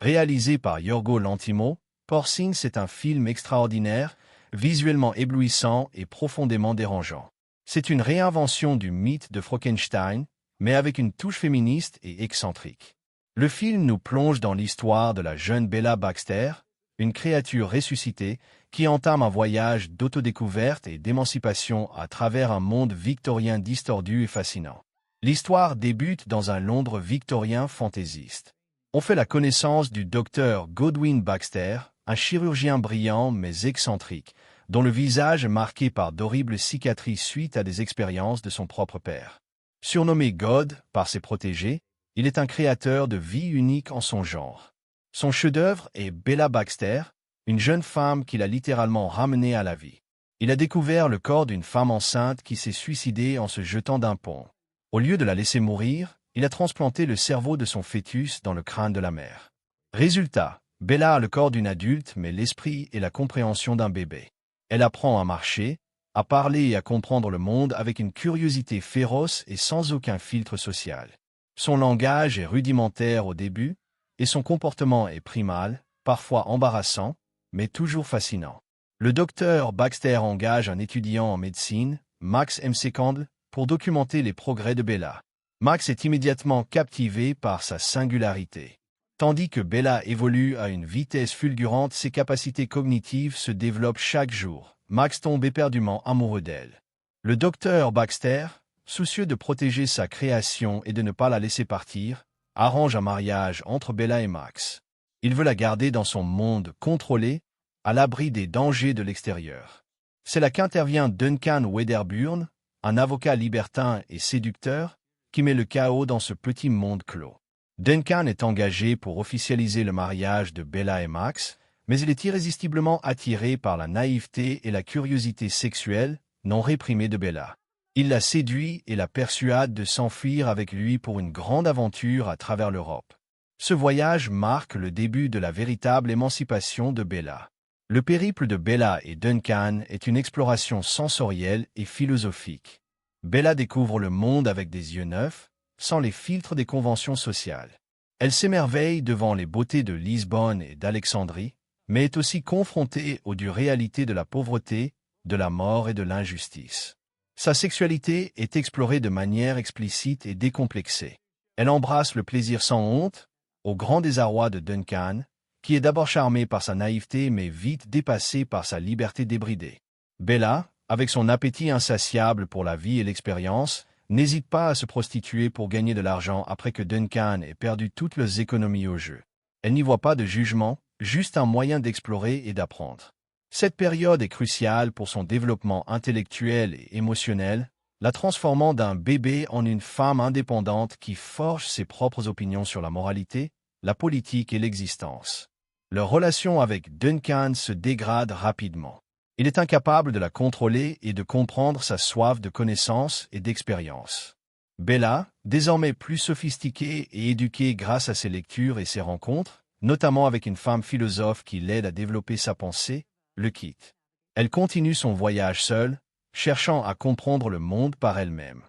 Réalisé par Yorgos Lanthimos, Poor Things est un film extraordinaire, visuellement éblouissant et profondément dérangeant. C'est une réinvention du mythe de Frankenstein, mais avec une touche féministe et excentrique. Le film nous plonge dans l'histoire de la jeune Bella Baxter, une créature ressuscitée qui entame un voyage d'autodécouverte et d'émancipation à travers un monde victorien distordu et fascinant. L'histoire débute dans un Londres victorien fantaisiste. On fait la connaissance du docteur Godwin Baxter, un chirurgien brillant mais excentrique, dont le visage est marqué par d'horribles cicatrices suite à des expériences de son propre père. Surnommé God par ses protégés, il est un créateur de vie unique en son genre. Son chef-d'œuvre est Bella Baxter, une jeune femme qu'il a littéralement ramenée à la vie. Il a découvert le corps d'une femme enceinte qui s'est suicidée en se jetant d'un pont. Au lieu de la laisser mourir, il a transplanté le cerveau de son fœtus dans le crâne de la mère. Résultat, Bella a le corps d'une adulte mais l'esprit et la compréhension d'un bébé. Elle apprend à marcher, à parler et à comprendre le monde avec une curiosité féroce et sans aucun filtre social. Son langage est rudimentaire au début, et son comportement est primal, parfois embarrassant, mais toujours fascinant. Le docteur Baxter engage un étudiant en médecine, Max McCandle, pour documenter les progrès de Bella. Max est immédiatement captivé par sa singularité. Tandis que Bella évolue à une vitesse fulgurante, ses capacités cognitives se développent chaque jour. Max tombe éperdument amoureux d'elle. Le docteur Baxter, soucieux de protéger sa création et de ne pas la laisser partir, arrange un mariage entre Bella et Max. Il veut la garder dans son monde contrôlé, à l'abri des dangers de l'extérieur. C'est là qu'intervient Duncan Wedderburn, un avocat libertin et séducteur, qui met le chaos dans ce petit monde clos. Duncan est engagé pour officialiser le mariage de Bella et Max, mais il est irrésistiblement attiré par la naïveté et la curiosité sexuelle non réprimée de Bella. Il la séduit et la persuade de s'enfuir avec lui pour une grande aventure à travers l'Europe. Ce voyage marque le début de la véritable émancipation de Bella. Le périple de Bella et Duncan est une exploration sensorielle et philosophique. Bella découvre le monde avec des yeux neufs, sans les filtres des conventions sociales. Elle s'émerveille devant les beautés de Lisbonne et d'Alexandrie, mais est aussi confrontée aux dures réalités de la pauvreté, de la mort et de l'injustice. Sa sexualité est explorée de manière explicite et décomplexée. Elle embrasse le plaisir sans honte, au grand désarroi de Duncan, qui est d'abord charmé par sa naïveté mais vite dépassé par sa liberté débridée. Bella, avec son appétit insatiable pour la vie et l'expérience, n'hésite pas à se prostituer pour gagner de l'argent après que Duncan ait perdu toutes leurs économies au jeu. Elle n'y voit pas de jugement, juste un moyen d'explorer et d'apprendre. Cette période est cruciale pour son développement intellectuel et émotionnel, la transformant d'un bébé en une femme indépendante qui forge ses propres opinions sur la moralité, la politique et l'existence. Leur relation avec Duncan se dégrade rapidement. Il est incapable de la contrôler et de comprendre sa soif de connaissance et d'expérience. Bella, désormais plus sophistiquée et éduquée grâce à ses lectures et ses rencontres, notamment avec une femme philosophe qui l'aide à développer sa pensée, le quitte. Elle continue son voyage seule, cherchant à comprendre le monde par elle-même.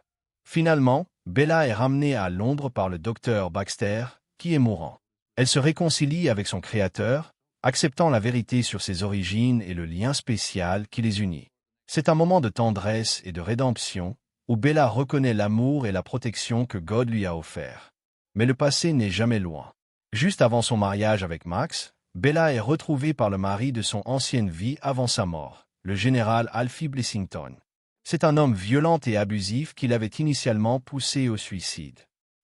Finalement, Bella est ramenée à Londres par le docteur Baxter, qui est mourant. Elle se réconcilie avec son créateur, acceptant la vérité sur ses origines et le lien spécial qui les unit. C'est un moment de tendresse et de rédemption, où Bella reconnaît l'amour et la protection que God lui a offert. Mais le passé n'est jamais loin. Juste avant son mariage avec Max, Bella est retrouvée par le mari de son ancienne vie avant sa mort, le général Alfie Blessington. C'est un homme violent et abusif qui l'avait initialement poussé au suicide.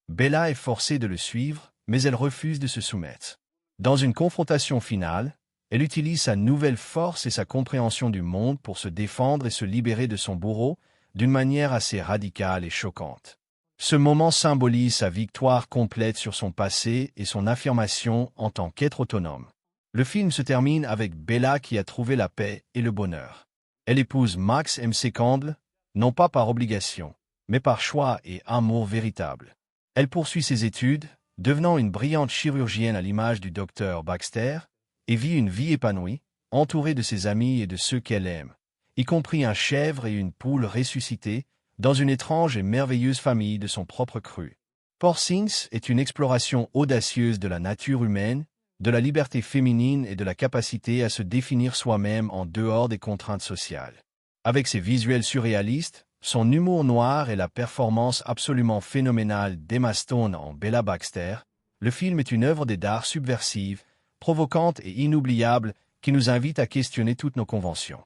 Bella est forcée de le suivre, mais elle refuse de se soumettre. Dans une confrontation finale, elle utilise sa nouvelle force et sa compréhension du monde pour se défendre et se libérer de son bourreau d'une manière assez radicale et choquante. Ce moment symbolise sa victoire complète sur son passé et son affirmation en tant qu'être autonome. Le film se termine avec Bella qui a trouvé la paix et le bonheur. Elle épouse Max McCandle, non pas par obligation, mais par choix et amour véritable. Elle poursuit ses études, devenant une brillante chirurgienne à l'image du docteur Baxter, et vit une vie épanouie, entourée de ses amis et de ceux qu'elle aime, y compris un chèvre et une poule ressuscités, dans une étrange et merveilleuse famille de son propre cru. Poor Things est une exploration audacieuse de la nature humaine, de la liberté féminine et de la capacité à se définir soi-même en dehors des contraintes sociales. Avec ses visuels surréalistes, son humour noir et la performance absolument phénoménale d'Emma Stone en Bella Baxter, le film est une œuvre d'art subversive, provocante et inoubliable qui nous invite à questionner toutes nos conventions.